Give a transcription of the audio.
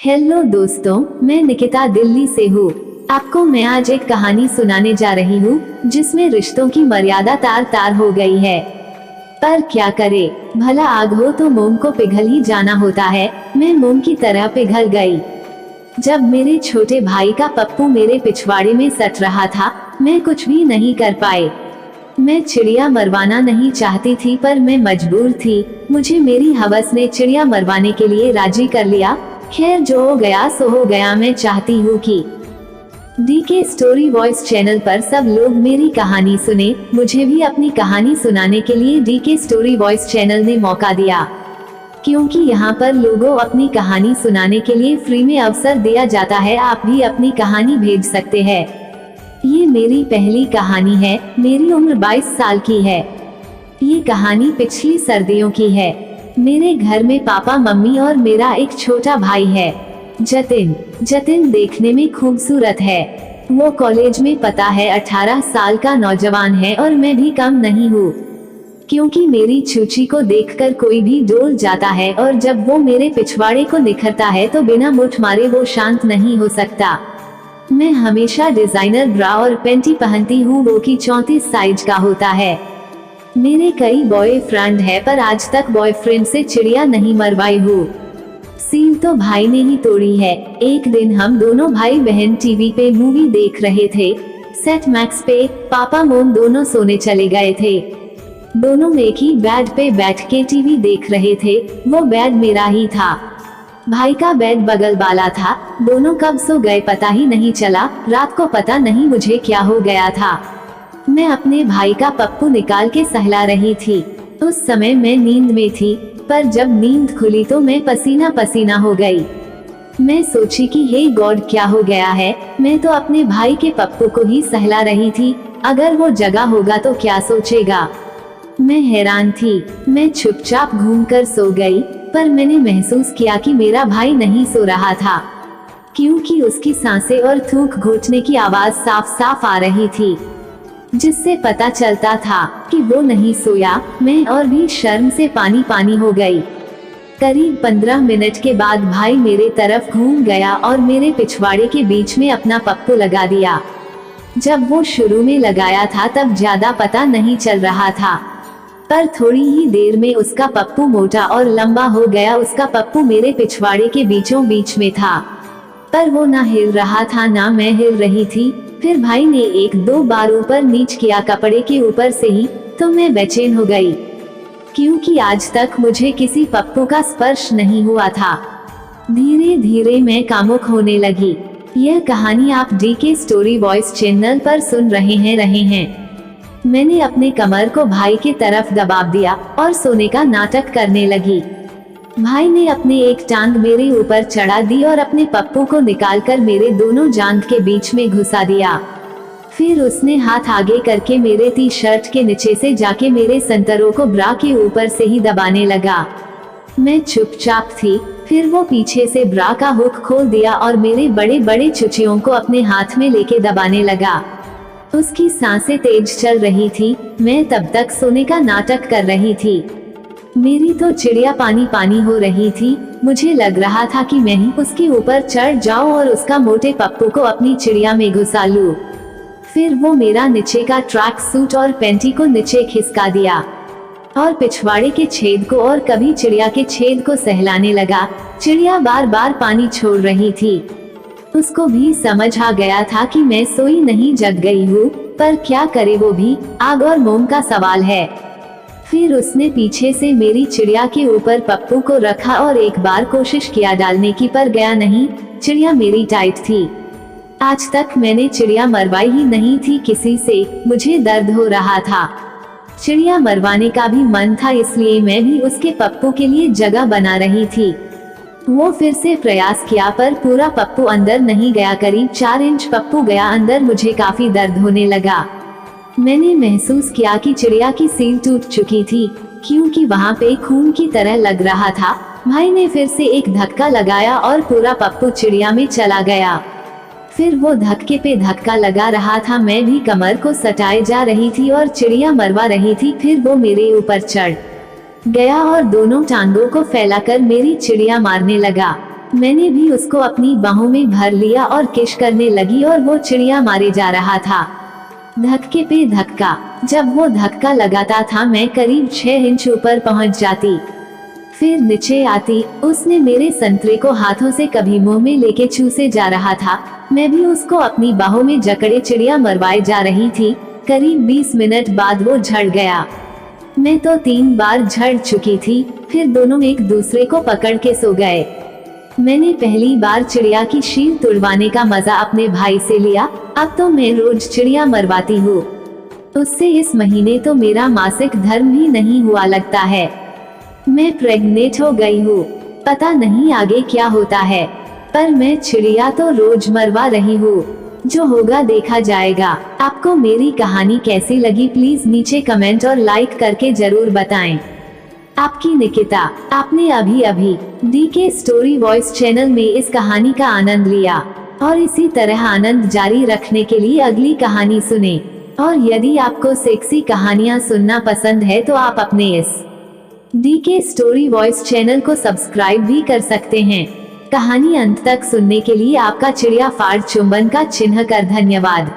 Hello दोस्तों, मैं निकिता दिल्ली से हूँ। आपको मैं आज एक कहानी सुनाने जा रही हूँ जिसमें रिश्तों की मर्यादा तार तार हो गई है। पर क्या करे, भला आग हो तो मोम को पिघल ही जाना होता है। मैं मोम की तरह पिघल गई। जब मेरे छोटे भाई का पप्पू मेरे पिछवाड़े में सट रहा था, मैं कुछ भी नहीं कर पाए। मैं चिड़िया मरवाना नहीं चाहती थी, पर मैं मजबूर थी। मुझे मेरी हवस ने चिड़िया मरवाने के लिए राजी कर लिया। खैर, जो हो गया सो हो गया। मैं चाहती हूँ कि डीके स्टोरी वॉइस चैनल पर सब लोग मेरी कहानी सुने। मुझे भी अपनी कहानी सुनाने के लिए डीके स्टोरी वॉइस चैनल ने मौका दिया, क्योंकि यहाँ पर लोगों अपनी कहानी सुनाने के लिए फ्री में अवसर दिया जाता है। आप भी अपनी कहानी भेज सकते हैं। ये मेरी पहली कहानी है। मेरी उम्र 22 साल की है। ये कहानी पिछली सर्दियों की है। मेरे घर में पापा, मम्मी और मेरा एक छोटा भाई है, जतिन। जतिन देखने में खूबसूरत है। वो कॉलेज में पता है 18 साल का नौजवान है और मैं भी कम नहीं हूँ, क्योंकि मेरी चूची को देखकर कोई भी डोल जाता है और जब वो मेरे पिछवाड़े को निखरता है तो बिना मुठ मारे वो शांत नहीं हो सकता। मैं हमेशा डिजाइनर ब्रा और पेंटी पहनती हूँ, वो की 34 साइज का होता है। मेरे कई बॉयफ्रेंड है, पर आज तक बॉयफ्रेंड से चिड़िया नहीं मरवाई हूँ। सील तो भाई ने ही तोड़ी है। एक दिन हम दोनों भाई बहन टीवी पे मूवी देख रहे थे, सेट मैक्स पे। पापा मोम दोनों सोने चले गए थे। दोनों एक ही बेड पे बैठ के टीवी देख रहे थे। वो बेड मेरा ही था। भाई का बेड बगल वाला था। दोनों कब सो गए पता ही नहीं चला। रात को पता नहीं मुझे क्या हो गया था। मैं अपने भाई का पप्पू निकाल के सहला रही थी। उस समय मैं नींद में थी, पर जब नींद खुली तो मैं पसीना पसीना हो गई। मैं सोची कि हे गॉड, क्या हो गया है। मैं तो अपने भाई के पप्पू को ही सहला रही थी। अगर वो जगा होगा तो क्या सोचेगा। मैं हैरान थी। मैं चुपचाप घूमकर सो गई, पर मैंने महसूस किया कि मेरा भाई नहीं सो रहा था, क्योंकि उसकी सांसें और थूक घोटने की आवाज साफ साफ आ रही थी, जिससे पता चलता था कि वो नहीं सोया। मैं और भी शर्म से पानी पानी हो गई। करीब 15 मिनट के बाद भाई मेरे तरफ घूम गया और मेरे पिछवाड़े के बीच में अपना पप्पू लगा दिया। जब वो शुरू में लगाया था तब ज्यादा पता नहीं चल रहा था, पर थोड़ी ही देर में उसका पप्पू मोटा और लंबा हो गया। उसका पप्पू मेरे पिछवाड़े के बीचों बीच में था, पर वो ना हिल रहा था ना मैं हिल रही थी। फिर भाई ने 1-2 बार ऊपर नीच किया कपड़े के ऊपर से ही, तो मैं बेचैन हो गई, क्योंकि आज तक मुझे किसी पप्पू का स्पर्श नहीं हुआ था। धीरे धीरे मैं कामुक होने लगी। यह कहानी आप डीके स्टोरी वॉइस चैनल पर सुन रहे हैं। मैंने अपने कमर को भाई की तरफ दबा दिया और सोने का नाटक करने लगी। भाई ने अपनी एक टांग मेरे ऊपर चढ़ा दी और अपने पप्पू को निकालकर मेरे दोनों जांघ के बीच में घुसा दिया। फिर उसने हाथ आगे करके मेरे टी शर्ट के नीचे से जाके मेरे संतरों को ब्रा के ऊपर से ही दबाने लगा। मैं चुपचाप थी। फिर वो पीछे से ब्रा का हुक खोल दिया और मेरे बड़े बड़े चुचियों को अपने हाथ में लेके दबाने लगा। उसकी सांसें तेज चल रही थी। मैं तब तक सोने का नाटक कर रही थी। मेरी तो चिड़िया पानी पानी हो रही थी। मुझे लग रहा था कि मैं ही उसके ऊपर चढ़ जाऊं और उसका मोटे पप्पू को अपनी चिड़िया में घुसा लूं। फिर वो मेरा नीचे का ट्रैक सूट और पैंटी को नीचे खिसका दिया और पिछवाड़े के छेद को और कभी चिड़िया के छेद को सहलाने लगा। चिड़िया बार बार पानी छोड़ रही थी। उसको भी समझ आ गया था कि मैं सोई नहीं, जग गई हूँ, पर क्या करे, वो भी आग और मोम का सवाल है। फिर उसने पीछे से मेरी चिड़िया के ऊपर पप्पू को रखा और एक बार कोशिश किया डालने की, पर गया नहीं। चिड़िया मेरी टाइट थी। आज तक मैंने चिड़िया मरवाई ही नहीं थी किसी से। मुझे दर्द हो रहा था। चिड़िया मरवाने का भी मन था, इसलिए मैं भी उसके पप्पू के लिए जगह बना रही थी। वो फिर से प्रयास किया, पर पूरा पप्पू अंदर नहीं गया। करीब 4 इंच पप्पू गया अंदर। मुझे काफी दर्द होने लगा। मैंने महसूस किया कि चिड़िया की सील टूट चुकी थी, क्योंकि वहाँ पे खून की तरह लग रहा था। भाई ने फिर से एक धक्का लगाया और पूरा पप्पू चिड़िया में चला गया। फिर वो धक्के पे धक्का लगा रहा था। मैं भी कमर को सटाए जा रही थी और चिड़िया मरवा रही थी। फिर वो मेरे ऊपर चढ़ गया और दोनों टांगों को फैलाकर मेरी चिड़िया मारने लगा। मैंने भी उसको अपनी बाहों में भर लिया और किश करने लगी और वो चिड़िया मारे जा रहा था, धक्के पे धक्का। जब वो धक्का लगाता था मैं करीब 6 इंच ऊपर पहुंच जाती, फिर नीचे आती। उसने मेरे संतरे को हाथों से कभी मुंह में लेके चूसे जा रहा था, मैं भी उसको अपनी बाहों में जकड़े चिड़िया मरवाए जा रही थी। करीब 20 मिनट बाद वो झड़ गया। मैं तो 3 बार झड़ चुकी थी, फिर दोनों एक दूसरे को पकड़ के सो गए। मैंने पहली बार चिड़िया की शील तुड़वाने का मजा अपने भाई से लिया, अब तो मैं रोज चिड़िया मरवाती हूँ। उससे इस महीने तो मेरा मासिक धर्म भी नहीं हुआ लगता है। मैं प्रेग्नेंट हो गई हूँ, पता नहीं आगे क्या होता है, पर मैं चिड़िया तो रोज मरवा रही हूँ। जो होगा देखा जाएगा। आपको मेरी कहानी कैसी लगी प्लीज नीचे कमेंट और लाइक करके जरूर बताएं। आपकी निकिता। आपने अभी अभी DK स्टोरी वॉइस चैनल में इस कहानी का आनंद लिया और इसी तरह आनंद जारी रखने के लिए अगली कहानी सुने। और यदि आपको सेक्सी कहानियां सुनना पसंद है तो आप अपने इस DK स्टोरी वॉइस चैनल को सब्सक्राइब भी कर सकते हैं। कहानी अंत तक सुनने के लिए आपका चिड़िया फाड़ चुंबन का चिन्ह कर धन्यवाद।